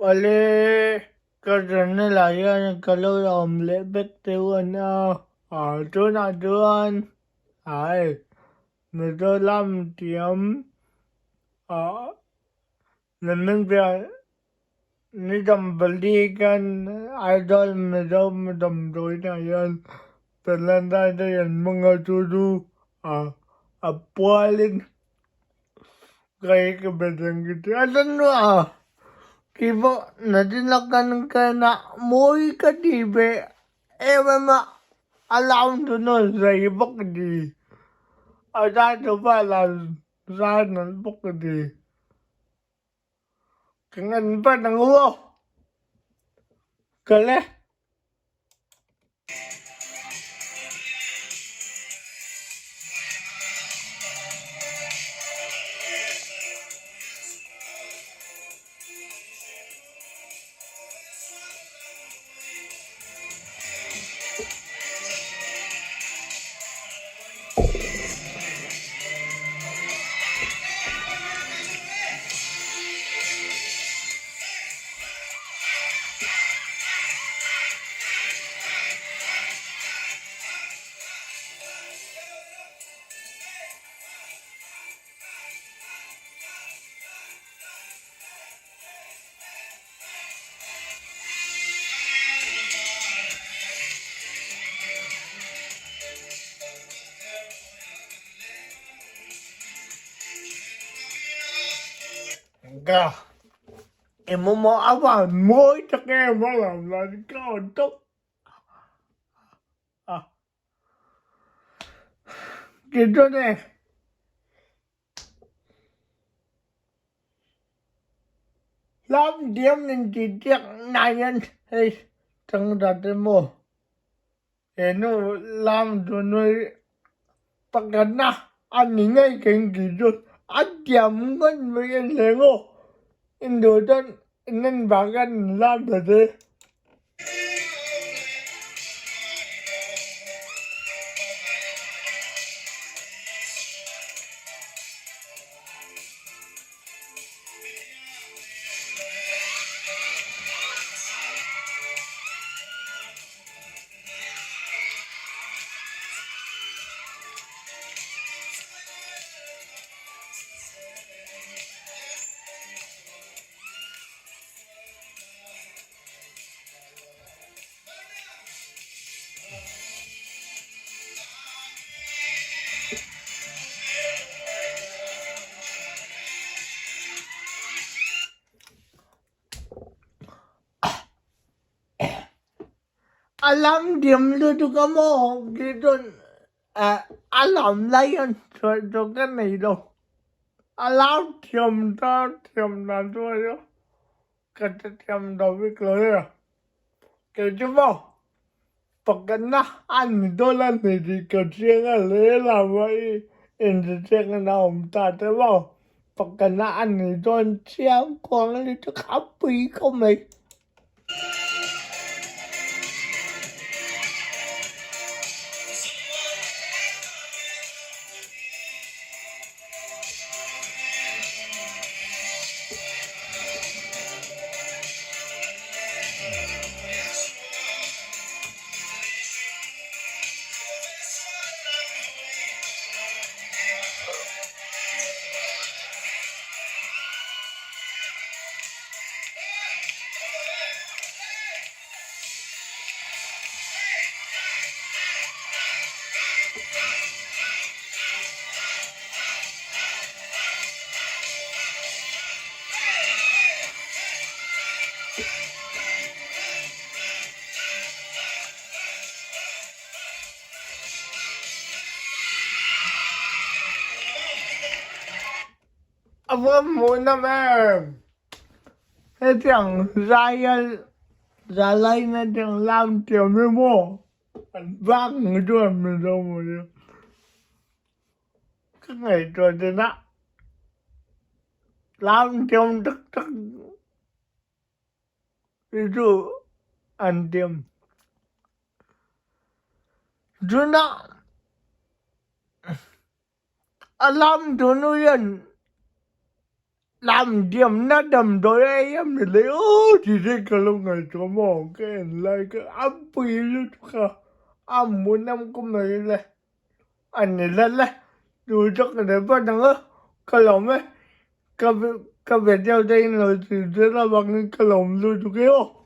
원래 그전에 라이언 걸로 엄레 백대원 ở nào trưa ai người tôi làm tiệm ở mình về ni dom beli kan idol medom doi na yan pelanda da yan mga tudu apualin kay kabedang gitu ano Kibo nadinakan ka na muy kadibe ma alam to no sa ibok di ada pa la sa nan bok di kangan pa nang uwo kale ga emo mo awa muy ta ke mo la ko to gitu deh làm điểm nên chỉ tiếc này nhân hay thằng đặt mo nó làm cho nó pagana ngay keng gitu adiam kan bagian lengo indo dan inen bagan lam tadi alam diam dulu kamu gitu alam lain so kan itu alam diam nanti ya kata diam tapi keluar gitu mau pagana dolan di kerja lela mai ini jangan nam tadi mau pagana don siang kuang itu kapi kau Apa muna ma'am? Itong Zalay na itong Lamthiam mo. Ang bang ito ang Mizo mo yun. Kaya ito na. Lamthiam tak itu antiam. Doon na. Alam doon yan. Lamthiam nó đầm đôi em thì lấy thì thế cả lúc ngày cho mỏ cái lại cái áp bì luôn cả muốn năm của mày là anh này là dù cho cái đấy bắt đầu cái lòng ấy cái việc theo đây là thì thế là bằng cái lòng luôn được không